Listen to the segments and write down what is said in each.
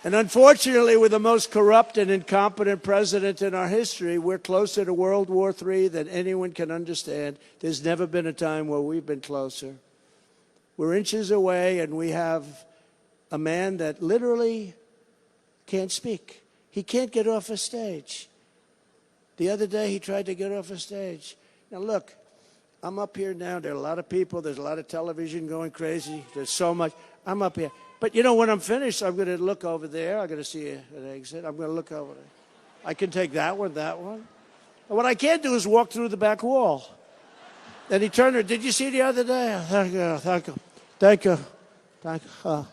And unfortunately, with the most corrupt and incompetent president in our history, we're closer to World War III than anyone can understand. There's never been a time where we've been closer. We're inches away, and we have a man that literally can't speak. He can't get off a stage. The other day, he tried to get off a stage. Now, look, I'm up here now. There are a lot of people. There's a lot of television going crazy. There's so much. I'm up here. But, you know, when I'm finished, I'm going to look over there. I'm going to see an exit. I'm going to look over there. I can take that one, that one. And what I can't do is walk through the back wall. Then he turned her. Did you see the other day? Thank you, thank you, thank you, thank you.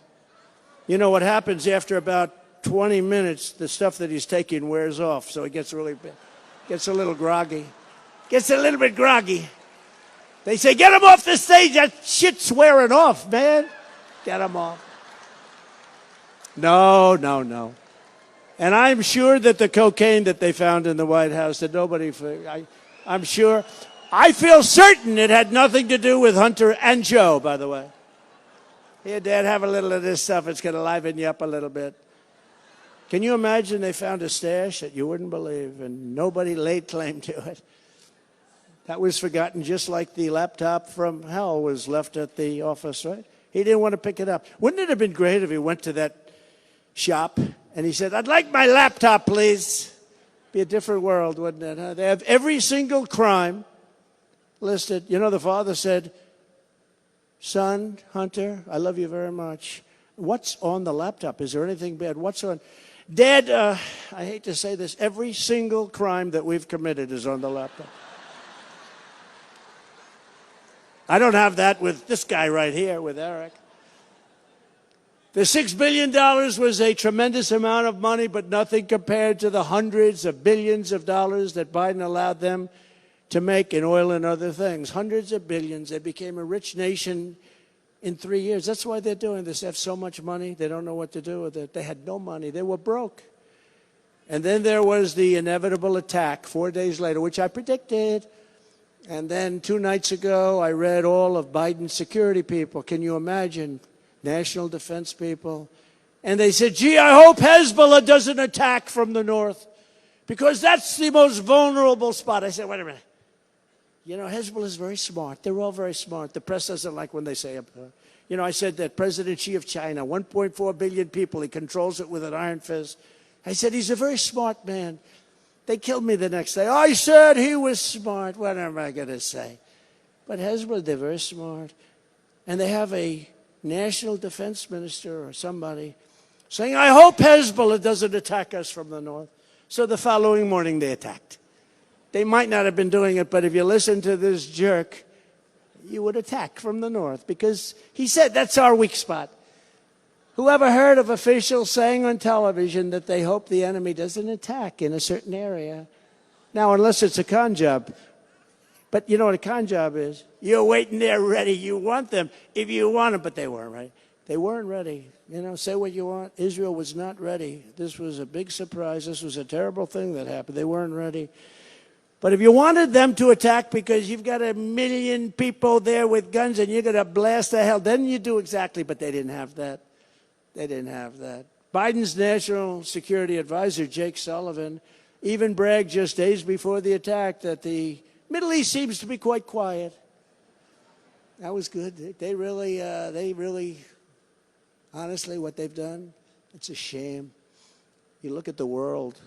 You know what happens after about 20 minutes, the stuff that he's taking wears off, so it gets really bad. Gets a little groggy. Gets a little bit groggy. They say, get him off the stage. That shit's wearing off, man. Get him off. No, no, no. And I'm sure that the cocaine that they found in the White House, that nobody, I'm sure, I feel certain it had nothing to do with Hunter and Joe, by the way. Here, Dad, have a little of this stuff. It's going to liven you up a little bit. Can you imagine they found a stash that you wouldn't believe, and nobody laid claim to it? That was forgotten, just like the laptop from hell was left at the office, right? He didn't want to pick it up. Wouldn't it have been great if he went to that shop and he said, I'd like my laptop, please? Be a different world, wouldn't it? Huh? They have every single crime listed. You know, the father said, son, Hunter, I love you very much. What's on the laptop? Is there anything bad? What's on? Dad, I hate to say this, every single crime that we've committed is on the laptop. I don't have that with this guy right here, with Eric. The $6 billion was a tremendous amount of money, but nothing compared to the hundreds of billions of dollars that Biden allowed them to make in oil and other things. Hundreds of billions. They became a rich nation in 3 years. That's why they're doing this. They have so much money, they don't know what to do with it. They had no money. They were broke. And then there was the inevitable attack 4 days later, which I predicted. And then 2 nights ago, I read all of Biden's security people. Can you imagine? National defense people. And they said, gee, I hope Hezbollah doesn't attack from the north, because that's the most vulnerable spot. I said, wait a minute. You know, Hezbollah is very smart. They're all very smart. The press doesn't like when they say it. You know, I said that President Xi of China, 1.4 billion people, he controls it with an iron fist. I said, he's a very smart man. They killed me the next day. I said he was smart. What am I going to say? But Hezbollah, they're very smart. And they have a national defense minister or somebody saying, I hope Hezbollah doesn't attack us from the north. So the following morning they attacked. They might not have been doing it, but if you listen to this jerk, you would attack from the north, because he said that's our weak spot. Whoever heard of officials saying on television that they hope the enemy doesn't attack in a certain area? Now, unless it's a con job. But you know what a con job is? You're waiting there ready. You want them if you want them, but they weren't ready. They weren't ready. You know, say what you want. Israel was not ready. This was a big surprise. This was a terrible thing that happened. They weren't ready. But if you wanted them to attack because you've got 1 million people there with guns and you're going to blast the hell, then you do exactly. But they didn't have that. They didn't have that. Biden's national security advisor, Jake Sullivan, even bragged just days before the attack that the Middle East seems to be quite quiet. That was good. They really, honestly, what they've done, it's a shame. You look at the world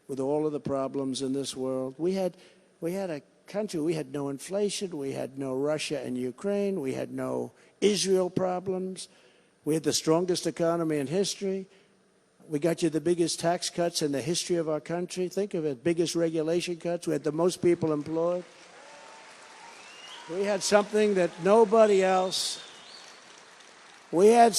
with all of the problems in this world. We had a country, we had no inflation, we had no Russia and Ukraine, we had no Israel problems, we had the strongest economy in history. We got you the biggest tax cuts in the history of our country. Think of it, biggest regulation cuts. We had the most people employed. We had something that nobody else, had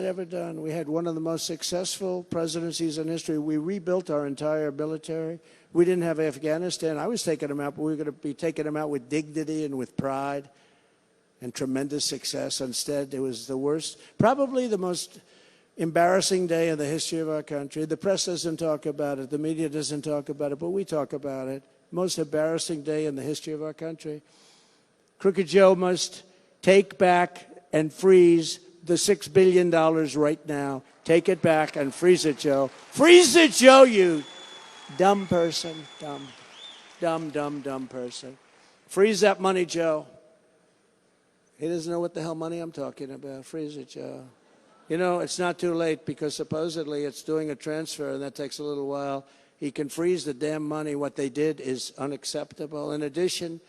ever done. We had one of the most successful presidencies in history. We rebuilt our entire military. We didn't have Afghanistan. I was taking them out, but we were going to be taking them out with dignity and with pride and tremendous success. Instead, it was the worst, probably the most embarrassing day in the history of our country. The press doesn't talk about it. The media doesn't talk about it, but we talk about it. Most embarrassing day in the history of our country. Crooked Joe must take back and freeze the $6 billion right now. Take it back and freeze it, Joe. Freeze it, Joe, you dumb person. Dumb person. Freeze that money, Joe. He doesn't know what the hell money I'm talking about. Freeze it, Joe. You know, it's not too late because supposedly it's doing a transfer, and that takes a little while. He can freeze the damn money. What they did is unacceptable. In addition,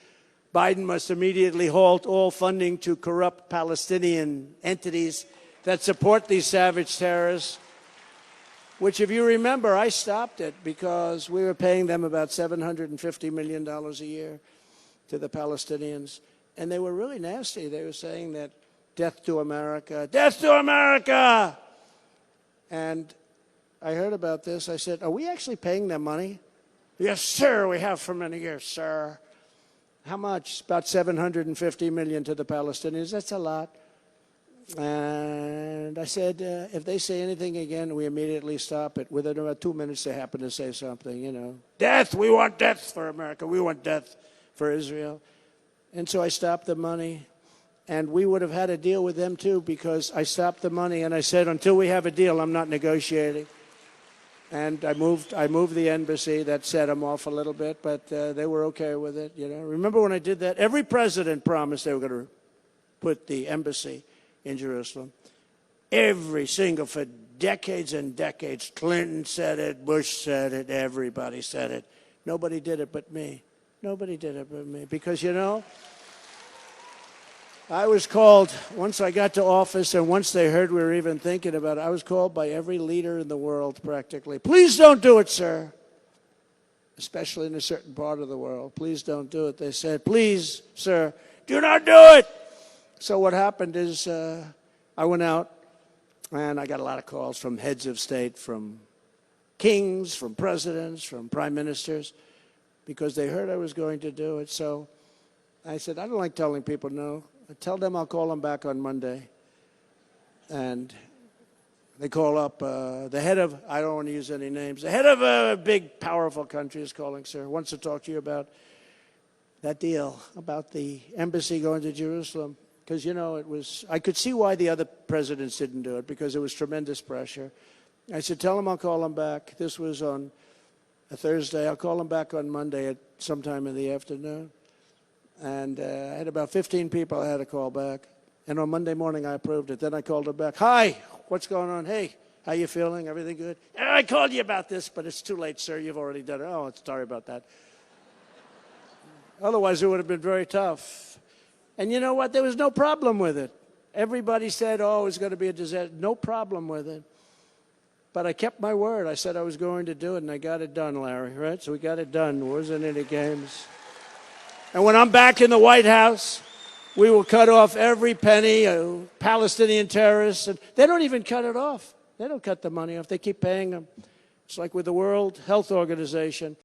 Biden must immediately halt all funding to corrupt Palestinian entities that support these savage terrorists, which, if you remember, I stopped it because we were paying them about $750 million a year to the Palestinians. And they were really nasty. They were saying that death to America, death to America. And I heard about this. I said, are we actually paying them money? Yes, sir, we have for many years, sir. How much? About $750 million to the Palestinians. That's a lot. And I said, if they say anything again, we immediately stop it. Within about 2 minutes, they happen to say something, you know. Death, we want death for America. We want death for Israel. And so I stopped the money. And we would have had a deal with them, too, because I stopped the money. And I said, until we have a deal, I'm not negotiating. And I moved the embassy. That set them off a little bit, but they were okay with it. You know, remember when I did that? Every president promised they were going to put the embassy in Jerusalem. Every single, for decades and decades. Clinton said it, Bush said it, everybody said it. Nobody did it but me. Nobody did it but me. Because, you know, I was called, once I got to office and once they heard we were even thinking about it, I was called by every leader in the world practically. Please don't do it, sir. Especially in a certain part of the world. Please don't do it. They said, please, sir, do not do it. So what happened is I went out and I got a lot of calls from heads of state, from kings, from presidents, from prime ministers, because they heard I was going to do it. So I said, I don't like telling people no. I tell them I'll call them back on Monday. And they call up the head of, I don't want to use any names, the head of a big, powerful country is calling, sir, wants to talk to you about that deal, about the embassy going to Jerusalem. Because, you know, I could see why the other presidents didn't do it, because it was tremendous pressure. I said, tell them I'll call them back. This was on a Thursday. I'll call them back on Monday at sometime in the afternoon. And I had about 15 people I had to call back. And on Monday morning, I approved it. Then I called them back. Hi, what's going on? Hey, how you feeling? Everything good? I called you about this, but it's too late, sir. You've already done it. Oh, sorry about that. Otherwise, it would have been very tough. And you know what? There was no problem with it. Everybody said, oh, it's going to be a disaster. No problem with it. But I kept my word. I said I was going to do it, and I got it done, Larry, right? So we got it done. There wasn't any games. And when I'm back in the White House, we will cut off every penny of Palestinian terrorists. And they don't even cut it off. They don't cut the money off. They keep paying them. It's like with the World Health Organization.